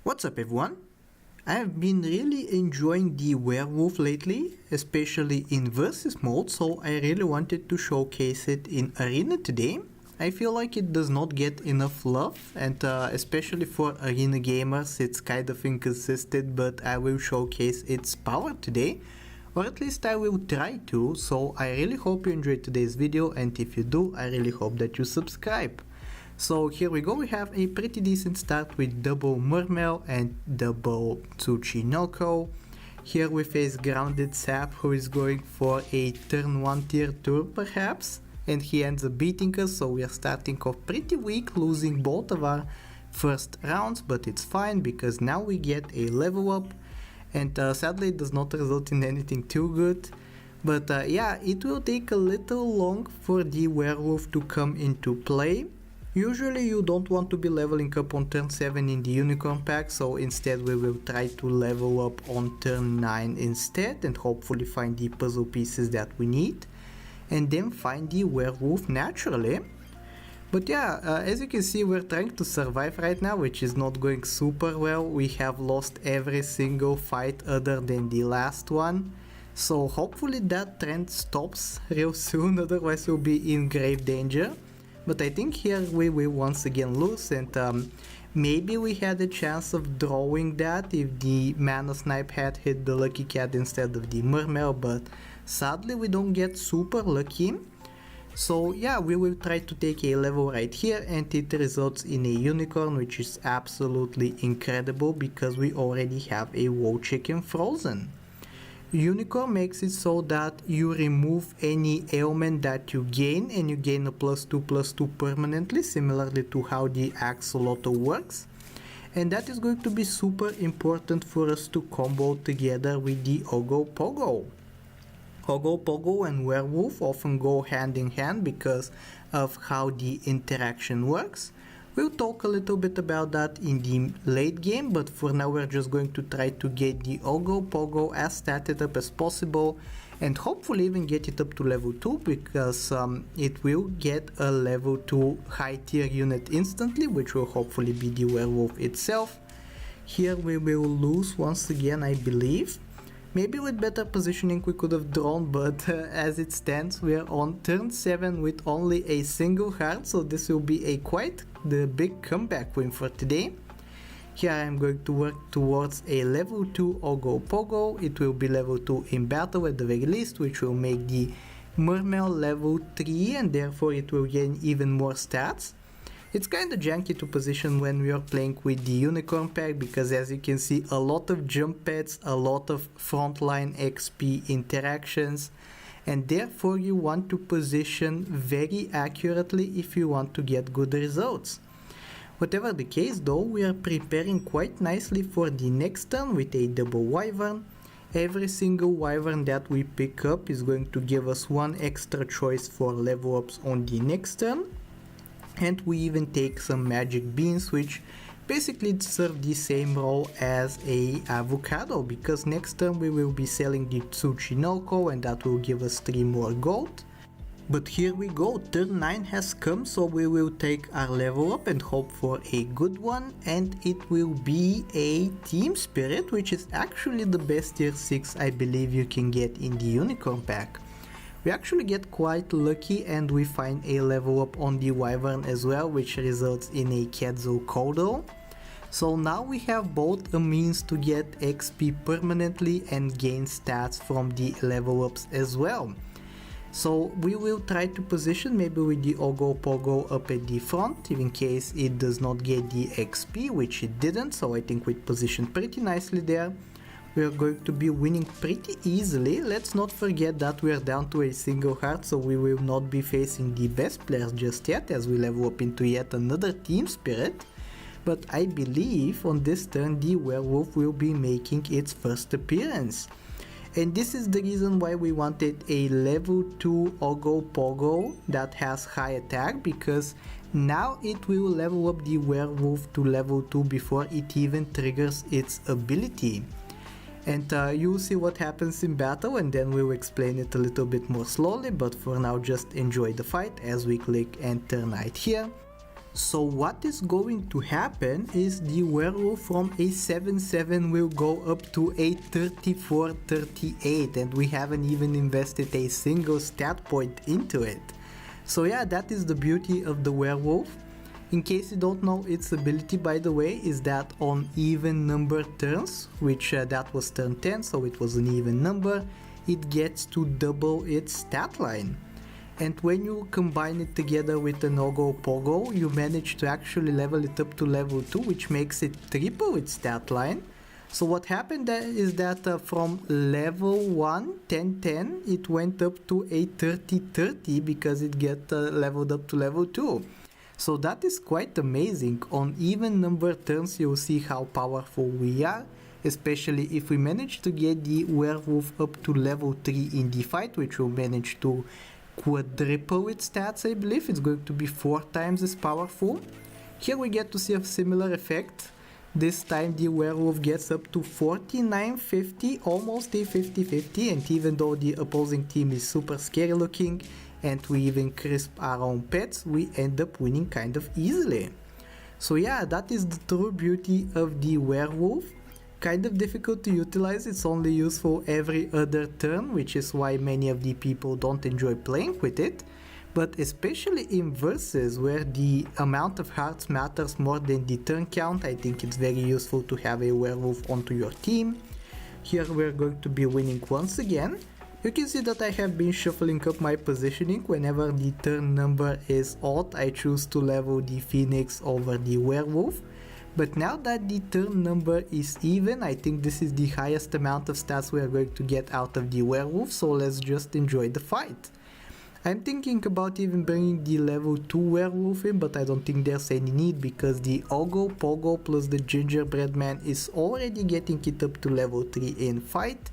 What's up everyone? I have been really enjoying the Werewolf lately, especially in versus mode, so I really wanted to showcase it in arena today. I feel like it does not get enough love, and especially for arena gamers it's kind of inconsistent, but I will showcase its power today, or at least I will try to. So I really hope you enjoyed today's video, and if you do, I really hope that you subscribe. So here we go, we have a pretty decent start with double Murmel and double Tsuchinoko. Here we face Grounded Sap, who is going for a turn 1 tier 2 perhaps, and he ends up beating us, so we are starting off pretty weak, losing both of our first rounds, but it's fine because now we get a level up, and sadly it does not result in anything too good. But yeah, it will take a little long for the Werewolf to come into play. Usually you don't want to be leveling up on turn 7 in the Unicorn pack, so instead we will try to level up on turn 9 instead and hopefully find the puzzle pieces that we need and then find the Werewolf naturally. But yeah, as you can see, we're trying to survive right now, which is not going super well. We have lost every single fight other than the last one, so hopefully that trend stops real soon, otherwise we'll be in grave danger. But I think here we will once again lose, and maybe we had a chance of drawing that if the Mana Snipe had hit the Lucky Cat instead of the Murmel, but sadly we don't get super lucky. So yeah, we will try to take a level right here, and it results in a Unicorn, which is absolutely incredible because we already have a Woe Chicken frozen. Unicorn makes it so that you remove any ailment that you gain, and you gain a +2/+2 permanently, similarly to how the Axolotl works. And that is going to be super important for us to combo together with the Ogopogo. Ogopogo and Werewolf often go hand in hand because of how the interaction works. We'll talk a little bit about that in the late game, but for now we're just going to try to get the Ogopogo as statted up as possible and hopefully even get it up to level 2, because it will get a level 2 high tier unit instantly, which will hopefully be the Werewolf itself. Here we will lose once again, I believe. Maybe with better positioning we could have drawn, but as it stands we are on turn 7 with only a single heart, so this will be a quite the big comeback win for today. Here I am going to work towards a level 2 Ogopogo. It will be level 2 in battle at the very least, which will make the Murmel level 3, and therefore it will gain even more stats. It's kinda janky to position when we are playing with the Unicorn pack, because as you can see, a lot of jump pads, a lot of frontline XP interactions, and therefore you want to position very accurately if you want to get good results. Whatever the case though, we are preparing quite nicely for the next turn with a double Wyvern. Every single Wyvern that we pick up is going to give us one extra choice for level ups on the next turn. And we even take some magic beans, which basically serve the same role as a avocado, because next turn we will be selling the Tsuchinoko and that will give us 3 more gold. But here we go, turn 9 has come, so we will take our level up and hope for a good one, and it will be a Team Spirit, which is actually the best tier 6 I believe you can get in the Unicorn pack. We actually get quite lucky and we find a level up on the Wyvern as well, which results in a Quetzalcoatl. So now we have both a means to get XP permanently and gain stats from the level ups as well. So we will try to position maybe with the Ogopogo up at the front, in case it does not get the XP, which it didn't, so I think we positioned pretty nicely there. We are going to be winning pretty easily. Let's not forget that we are down to a single heart, so we will not be facing the best players just yet as we level up into yet another Team Spirit. But I believe on this turn the Werewolf will be making its first appearance. And this is the reason why we wanted a level 2 Ogopogo that has high attack, because now it will level up the Werewolf to level 2 before it even triggers its ability. And you'll see what happens in battle, and then we'll explain it a little bit more slowly, but for now just enjoy the fight as we click enter night here. So what is going to happen is the werewolf from a 7-7 will go up to a 34-38, and we haven't even invested a single stat point into it. So yeah, that is the beauty of the werewolf. In case you don't know, its ability, by the way, is that on even number turns, which that was turn 10, so it was an even number, it gets to double its stat line. And when you combine it together with the Nogo Pogo, you manage to actually level it up to level 2, which makes it triple its stat line. So what happened is that from level 1, 10-10, it went up to a 30-30 because it get leveled up to level 2. So that is quite amazing. On even number turns, you'll see how powerful we are, especially if we manage to get the werewolf up to level 3 in the fight, which will manage to quadruple its stats. I believe it's going to be 4 times as powerful. Here we get to see a similar effect. This time the werewolf gets up to 49-50, almost a 50-50, and even though the opposing team is super scary looking and we even crisp our own pets, we end up winning kind of easily. So yeah, that is the true beauty of the werewolf. Kind of difficult to utilize, it's only useful every other turn, which is why many of the people don't enjoy playing with it. But especially in versus, where the amount of hearts matters more than the turn count, I think it's very useful to have a werewolf onto your team. Here we're going to be winning once again. You can see that I have been shuffling up my positioning. Whenever the turn number is odd, I choose to level the phoenix over the werewolf. But now that the turn number is even, I think this is the highest amount of stats we are going to get out of the werewolf, so let's just enjoy the fight. I'm thinking about even bringing the level 2 werewolf in, but I don't think there's any need because the Ogo Pogo plus the gingerbread man is already getting it up to level 3 in fight.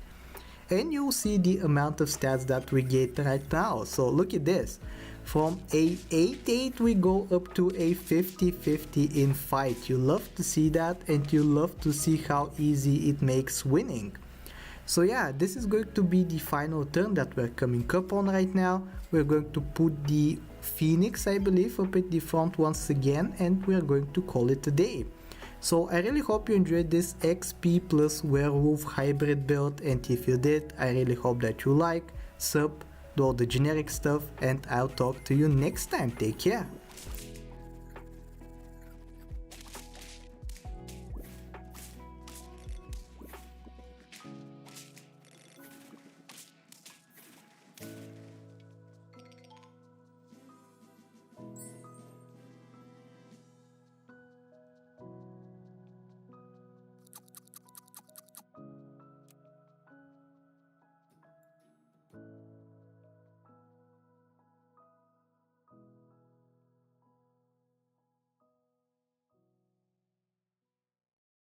And you'll see the amount of stats that we get right now. So look at this. From a 8-8 we go up to a 50-50 in fight. You love to see that, and you love to see how easy it makes winning. So yeah, this is going to be the final turn that we're coming up on right now. We're going to put the phoenix, I believe, up at the front once again, and we're going to call it a day. So I really hope you enjoyed this XP plus werewolf hybrid build, and if you did, I really hope that you like, sub, do all the generic stuff, and I'll talk to you next time. Take care.